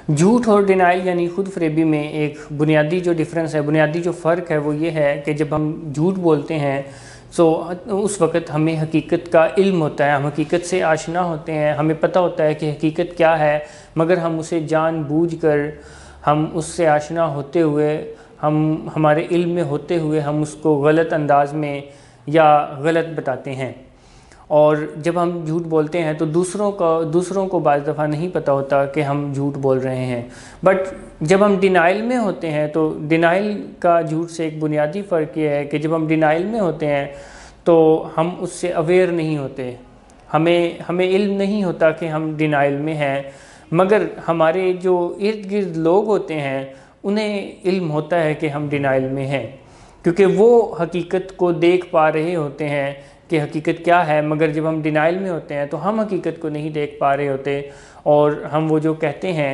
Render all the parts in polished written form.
جھوٹ اور ڈینائل یعنی خود فریبی میں ایک بنیادی جو ڈیفرنس ہے، بنیادی جو فرق ہے وہ یہ ہے کہ جب ہم جھوٹ بولتے ہیں تو اس وقت ہمیں حقیقت کا علم ہوتا ہے، ہم حقیقت سے آشنا ہوتے ہیں، ہمیں پتہ ہوتا ہے کہ حقیقت کیا ہے، مگر ہم اسے جان بوجھ کر، ہم اس سے آشنا ہوتے ہوئے، ہمارے علم میں ہوتے ہوئے ہم اس کو غلط انداز میں یا غلط بتاتے ہیں۔ اور جب ہم جھوٹ بولتے ہیں تو دوسروں کو بعض دفعہ نہیں پتہ ہوتا کہ ہم جھوٹ بول رہے ہیں، بٹ جب ہم ڈینائل میں ہوتے ہیں تو ڈینائل کا جھوٹ سے ایک بنیادی فرق یہ ہے کہ جب ہم ڈینائل میں ہوتے ہیں تو ہم اس سے اویئر نہیں ہوتے، ہمیں علم نہیں ہوتا کہ ہم ڈینائل میں ہیں، مگر ہمارے جو ارد گرد لوگ ہوتے ہیں انہیں علم ہوتا ہے کہ ہم ڈینائل میں ہیں، کیونکہ وہ حقیقت کو دیکھ پا رہے ہوتے ہیں کہ حقیقت کیا ہے، مگر جب ہم ڈینائل میں ہوتے ہیں تو ہم حقیقت کو نہیں دیکھ پا رہے ہوتے، اور ہم وہ جو کہتے ہیں،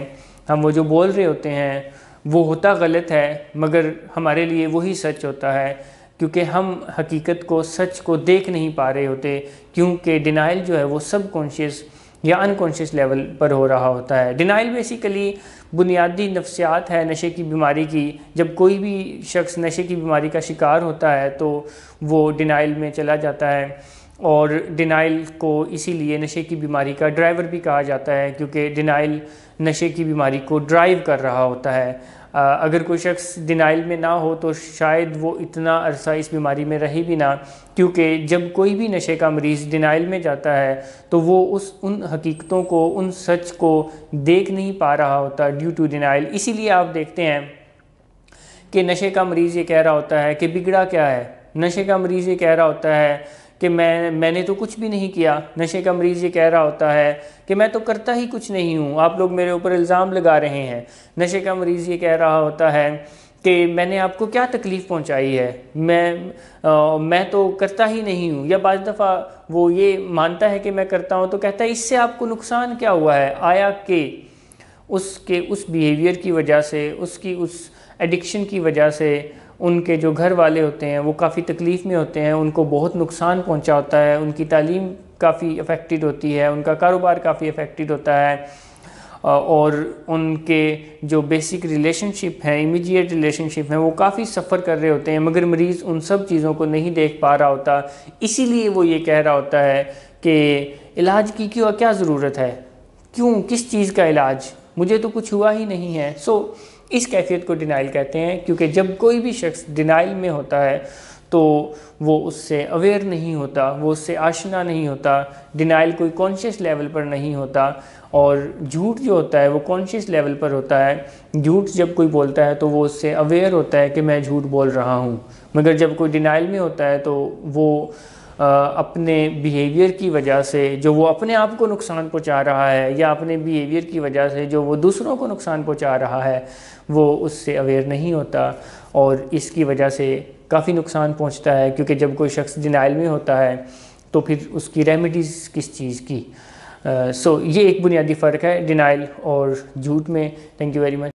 ہم وہ جو بول رہے ہوتے ہیں وہ ہوتا غلط ہے، مگر ہمارے لیے وہی سچ ہوتا ہے، کیونکہ ہم حقیقت کو، سچ کو دیکھ نہیں پا رہے ہوتے، کیونکہ ڈینائل جو ہے وہ سب کانشیس یا انکانشیس لیول پر ہو رہا ہوتا ہے۔ ڈینائل بیسیکلی بنیادی نفسیات ہے نشے کی بیماری کی۔ جب کوئی بھی شخص نشے کی بیماری کا شکار ہوتا ہے تو وہ ڈینائل میں چلا جاتا ہے، اور ڈینائل کو اسی لیے نشے کی بیماری کا ڈرائیور بھی کہا جاتا ہے، کیونکہ ڈینائل نشے کی بیماری کو ڈرائیو کر رہا ہوتا ہے۔ اگر کوئی شخص ڈینائل میں نہ ہو تو شاید وہ اتنا عرصہ اس بیماری میں رہے بھی نہ، کیونکہ جب کوئی بھی نشے کا مریض ڈینائل میں جاتا ہے تو وہ ان حقیقتوں کو، ان سچ کو دیکھ نہیں پا رہا ہوتا ڈیو ٹو ڈینائل۔ اسی لیے آپ دیکھتے ہیں کہ نشے کا مریض یہ کہہ رہا ہوتا ہے کہ بگڑا کیا ہے، نشے کا مریض یہ کہہ رہا ہوتا ہے کہ میں نے تو کچھ بھی نہیں کیا، نشے کا مریض یہ کہہ رہا ہوتا ہے کہ میں تو کرتا ہی کچھ نہیں ہوں، آپ لوگ میرے اوپر الزام لگا رہے ہیں، نشے کا مریض یہ کہہ رہا ہوتا ہے کہ میں نے آپ کو کیا تکلیف پہنچائی ہے، میں تو کرتا ہی نہیں ہوں، یا بعض دفعہ وہ یہ مانتا ہے کہ میں کرتا ہوں تو کہتا ہے اس سے آپ کو نقصان کیا ہوا ہے، آیا کہ اس بیہیویئر کی وجہ سے، اس ایڈکشن کی وجہ سے ان کے جو گھر والے ہوتے ہیں وہ کافی تکلیف میں ہوتے ہیں، ان کو بہت نقصان پہنچا ہوتا ہے، ان کی تعلیم کافی افیکٹڈ ہوتی ہے، ان کا کاروبار کافی افیکٹڈ ہوتا ہے، اور ان کے جو بیسک ریلیشن شپ ہیں، امیجیٹ ریلیشن شپ ہیں، وہ کافی سفر کر رہے ہوتے ہیں، مگر مریض ان سب چیزوں کو نہیں دیکھ پا رہا ہوتا۔ اسی لیے وہ یہ کہہ رہا ہوتا ہے کہ علاج کی کیا ضرورت ہے، کس چیز کا علاج، مجھے تو کچھ ہوا ہی نہیں ہے۔ اس کیفیت کو ڈینائل کہتے ہیں، کیونکہ جب کوئی بھی شخص ڈینائل میں ہوتا ہے تو وہ اس سے اویئر نہیں ہوتا، وہ اس سے آشنا نہیں ہوتا، ڈینائل کوئی کانشیس لیول پر نہیں ہوتا، اور جھوٹ جو ہوتا ہے وہ کانشیس لیول پر ہوتا ہے۔ جھوٹ جب کوئی بولتا ہے تو وہ اس سے اویئر ہوتا ہے کہ میں جھوٹ بول رہا ہوں، مگر جب کوئی ڈینائل میں ہوتا ہے تو وہ اپنے بیہیویئر کی وجہ سے جو وہ اپنے آپ کو نقصان پہنچا رہا ہے، یا اپنے بیہیویئر کی وجہ سے جو وہ دوسروں کو نقصان پہنچا رہا ہے، وہ اس سے اویئر نہیں ہوتا، اور اس کی وجہ سے کافی نقصان پہنچتا ہے، کیونکہ جب کوئی شخص ڈینائل میں ہوتا ہے تو پھر اس کی ریمیڈیز کس چیز کی۔ یہ ایک بنیادی فرق ہے ڈینائل اور جھوٹ میں۔ Thank you very much.